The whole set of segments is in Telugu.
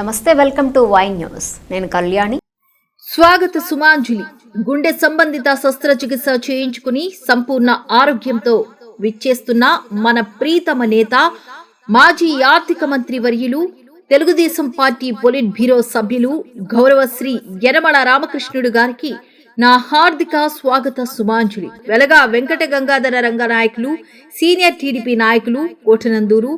నమస్తే, వెల్కమ్ టు వై న్యూస్. నేను కళ్యాణి. స్వాగత సుమాంజలి. గుండె సంబంధిత శస్త్రచికిత్స చేయించుకుని సంపూర్ణ ఆరోగ్యంతో విచ్చేస్తున్న మన ప్రీతమ నేత, మాజీ ఆర్థిక మంత్రి వర్యులు, తెలుగుదేశం పార్టీ పొలిట్ బ్యూరో సభ్యులు గౌరవశ్రీ యనమల రామకృష్ణుడు గారికి నా హార్దిక స్వాగత సుమాంజలి. వెలగా వెంకట గంగాధర రంగనాయకులు, సీనియర్ టీడీపీ నాయకులు, కోటనందూరు.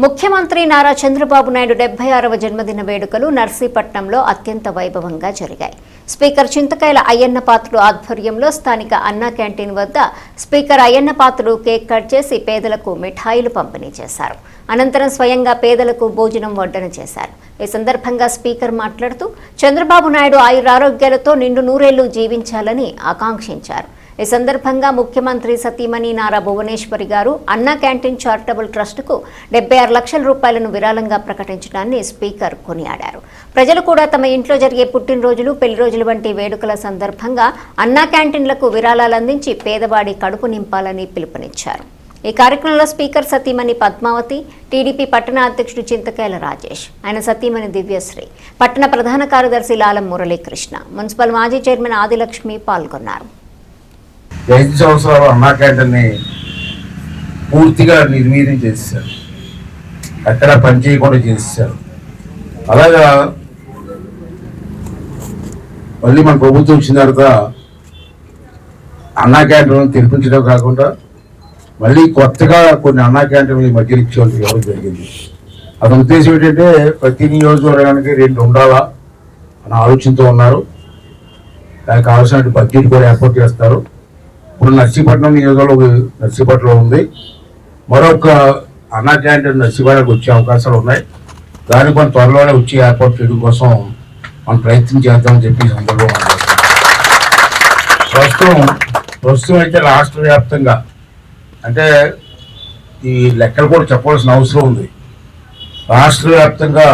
ముఖ్యమంత్రి నారా చంద్రబాబు నాయుడు 76వ జన్మదిన వేడుకలు నర్సీపట్నంలో అత్యంత వైభవంగా జరిగాయి. స్పీకర్ చింతకాయల అయ్యన్న పాత్రుడు ఆధ్వర్యంలో స్థానిక అన్నా క్యాంటీన్ వద్ద speaker Ayyanna Patrudu cake cut చేసి పేదలకు మిఠాయిలు పంపిణీ చేశారు. అనంతరం స్వయంగా పేదలకు భోజనం వడ్డన చేశారు. ఈ సందర్భంగా స్పీకర్ మాట్లాడుతూ చంద్రబాబు నాయుడు ఆయురారోగ్యాలతో నిండు నూరేళ్లు జీవించాలని ఆకాంక్షించారు. ఈ సందర్భంగా ముఖ్యమంత్రి సతీమణి నారా భువనేశ్వరి గారు అన్నా క్యాంటీన్ చారిటబుల్ ట్రస్టుకు 76 లక్షల రూపాయలను విరాళంగా ప్రకటించడాన్ని స్పీకర్ కొనియాడారు. ప్రజలు కూడా తమ ఇంట్లో జరిగే పుట్టినరోజులు, పెళ్లి రోజులు వంటి వేడుకల సందర్భంగా అన్నా క్యాంటీన్లకు విరాళాలు అందించి పేదవాడి కడుపు నింపాలని పిలుపునిచ్చారు. ఈ కార్యక్రమంలో స్పీకర్ సతీమణి పద్మావతి, టీడీపీ పట్టణ అధ్యక్షుడు చింతకాయల రాజేష్, ఆయన సతీమణి దివ్యశ్రీ, పట్టణ ప్రధాన కార్యదర్శి లాలం మురళీకృష్ణ, మున్సిపల్ మాజీ చైర్మన్ ఆదిలక్ష్మి పాల్గొన్నారు. 5 సంవత్సరాలు అన్నా క్యాంటీన్ని పూర్తిగా నిర్వీర్యం చేసేసారు. ఎక్కడ పని చేయకుండా చేసేసారు. అలాగా మళ్ళీ మన ప్రభుత్వం వచ్చిన తర్వాత అన్నా క్యాంటీన్ తెరిపించడం కాకుండా మళ్ళీ కొత్తగా కొన్ని అన్నా క్యాంటీన్లు ఈ మధ్య ఇచ్చేవాళ్ళు ఇవ్వడం జరిగింది. అతని ఉద్దేశం ఏంటంటే ప్రతి నియోజకవర్గానికి 2 ఉండాలా అన్న ఆలోచనతో ఉన్నారు. దానికి కావాల్సిన బడ్జెట్ కూడా ఏర్పాటు చేస్తారు. ఇప్పుడు నర్సీపట్నం నియోజకవర్గంలో నర్సీపట్నంలో ఉంది. మరొక అన్నా క్యాంటీన్ నర్సీపట్నంకి వచ్చే అవకాశాలు ఉన్నాయి. దానికి మనం త్వరలోనే వచ్చి ఏర్పాటు చేయడం కోసం మనం ప్రయత్నం చేద్దామని చెప్పి సందర్భంగా ప్రస్తుతం అయితే రాష్ట్ర వ్యాప్తంగా అంటే ఈ లెక్కలు కూడా చెప్పాల్సిన అవసరం ఉంది. రాష్ట్ర వ్యాప్తంగా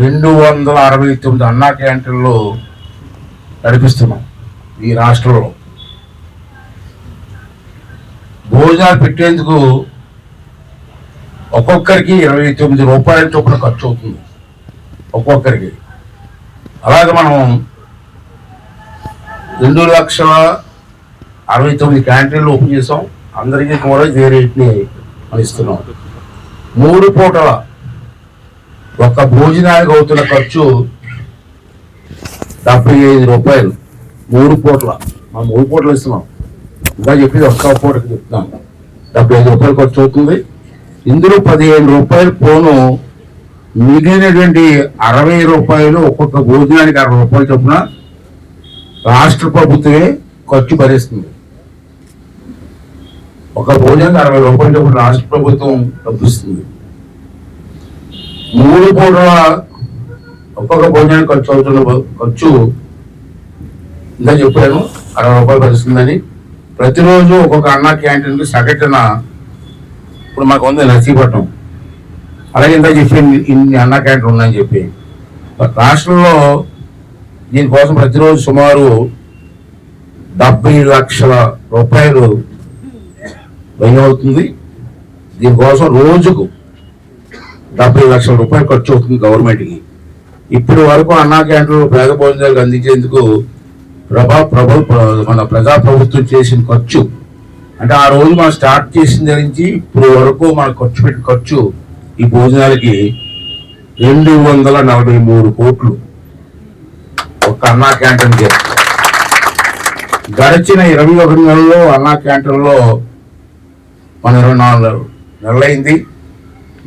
269 అన్నా క్యాంటీన్లు నడిపిస్తున్నాం. ఈ రాష్ట్రంలో భోజనాలు పెట్టేందుకు ఒక్కొక్కరికి 29 రూపాయల చొప్పున ఖర్చు అవుతుంది ఒక్కొక్కరికి. అలాగే మనం 2,69,000 క్యాంటీన్లు ఓపెన్ చేసాం. అందరికీ కూడా ఇదే రేట్ని ఇస్తున్నాం. 3 పూటల ఒక్క భోజనానికి అవుతున్న ఖర్చు 75 రూపాయలు. 3 పూటల మనం 3 పూటలు ఇస్తున్నాం. ఇంకా చెప్పేది ఒక్క పూటకి చెప్తున్నాం. 75 రూపాయలు ఖర్చు అవుతుంది. ఇందులో 15 రూపాయలు పోను, మిగిలినటువంటి 60 రూపాయలు ఒక్కొక్క భోజనానికి 60 రూపాయలు చొప్పున రాష్ట్ర ప్రభుత్వమే ఖర్చు భరిస్తుంది. ఒక భోజనానికి 60 రూపాయలు చొప్పున రాష్ట్ర ప్రభుత్వం డబ్బిస్తుంది. 3 పూటల ఒక్కొక్క భోజనానికి ఖర్చు అవుతున్న ఖర్చు ఇంకా చెప్పాను 60 రూపాయలు భరిస్తుందని. ప్రతిరోజు ఒక్కొక్క అన్నా క్యాంటీన్కి సగటున ఇప్పుడు మాకు ఉంది నర్సీపట్నం, అలాగే ఇంత చెప్పి ఇన్ని అన్నా క్యాంటీన్లు ఉన్నాయని చెప్పి రాష్ట్రంలో దీనికోసం ప్రతిరోజు సుమారు 70 లక్షల రూపాయలు వ్యయం అవుతుంది. దీనికోసం రోజుకు 70 లక్షల రూపాయలు ఖర్చు అవుతుంది గవర్నమెంట్కి. ఇప్పటి వరకు అన్నా క్యాంటీన్లు పేద భోజనాలకు అందించేందుకు మన ప్రజాప్రభుత్వం చేసిన ఖర్చు అంటే ఆ రోజు మనం స్టార్ట్ చేసిన నుంచి ఇప్పుడు వరకు మనం ఖర్చు పెట్టిన ఖర్చు ఈ భోజనాలకి 243 కోట్లు ఒక అన్నా క్యాంటీన్. గడిచిన 21 నెలల్లో అన్నా క్యాంటీన్లో మన 24 నెలలైంది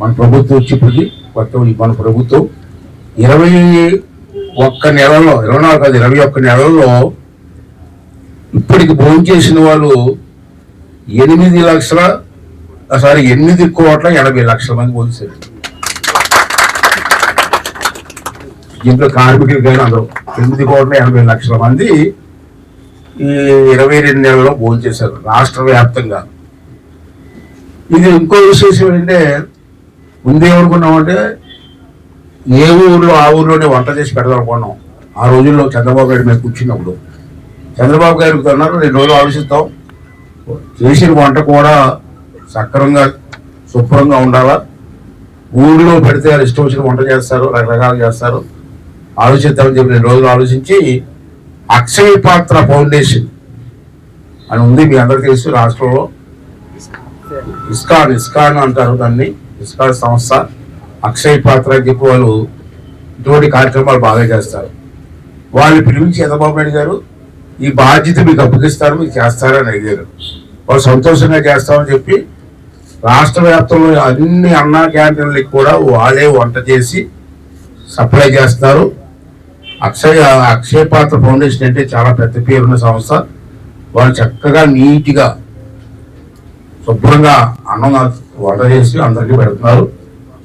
మన ప్రభుత్వం వచ్చిప్పటికి. కొత్త మన ప్రభుత్వం 21 నెలల్లో ఇప్పటికి భోజనం చేసిన వాళ్ళు 8 కోట్ల 80 లక్షల మంది భోజనం. దీంట్లో కార్మికులు కానీ అందరూ 8 కోట్ల 80 లక్షల మంది ఈ 22 నెలల్లో భోజనం చేశారు రాష్ట్ర వ్యాప్తంగా. ఇది ఇంకో విశేషం ఏంటంటే ముందేమనుకున్నామంటే ఏ ఊర్లో ఆ ఊర్లోనే వంట చేసి పెడదామనుకున్నాం. ఆ రోజుల్లో చంద్రబాబు నాయుడు మేము కూర్చున్నప్పుడు చంద్రబాబు గారికి అన్నారు 2 రోజులు ఆలోచిస్తాం, చేసిన వంట కూడా సక్రమంగా శుభ్రంగా ఉండాలా, ఊళ్ళో పెడితే వాళ్ళు ఇష్టం వచ్చిన వంట చేస్తారు, రకరకాలు చేస్తారు. ఆలోచిద్దామని చెప్పి 2 రోజులు ఆలోచించి అక్షయ పాత్ర ఫౌండేషన్ అని ఉంది, మీ అందరికీ తెలుసు. రాష్ట్రంలో ఇస్కాన్ అంటారు దాన్ని, ఇస్కాన్ సంస్థ. అక్షయ పాత్ర అని చెప్పి వాళ్ళు ఇటువంటి కార్యక్రమాలు బాగా చేస్తారు. వాళ్ళు పిలిపించి చంద్రబాబు నాయుడు గారు ఈ బాధ్యత మీకు అప్పగిస్తారు, మీకు చేస్తారని అడిగారు. వాళ్ళు సంతోషంగా చేస్తామని చెప్పి రాష్ట్ర వ్యాప్తంలో అన్ని అన్నా క్యాంటీన్లకి కూడా వాళ్ళే వంట చేసి సప్లై చేస్తారు. అక్షయ పాత్ర ఫౌండేషన్ అంటే చాలా పెద్ద పేరున్న సంస్థ. వాళ్ళు చక్కగా నీట్గా శుభ్రంగా అన్నం వంట చేసి అందరికీ పెడుతున్నారు.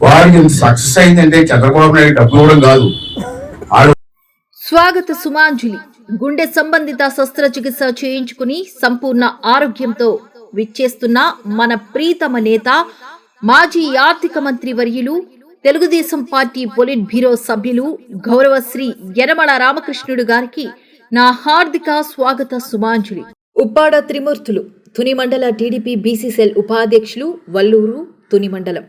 వారికి సక్సెస్ అయిందంటే చంద్రబాబు నాయుడు డబ్బులు ఇవ్వడం కాదు. స్వాగత సుమాంజలి గుండె సంబంధిత శస్త్రచికిత్స చేయించుకుని సంపూర్ణ ఆరోగ్యంతో విచ్చేస్తున్న మన ప్రీతమ నేత, మాజీ ఆర్థిక మంత్రి వర్యులు, తెలుగుదేశం పార్టీ పొలిట్ బ్యూరో సభ్యులు గౌరవశ్రీ యనమల రామకృష్ణుడు గారికి నా హార్దిక స్వాగత సుమాంజలి. ఉప్పాడ త్రిమూర్తులు తుని మండల టీడీపీ బీసీ సెల్ ఉపాధ్యక్షులు, వల్లూరు తుని మండలం.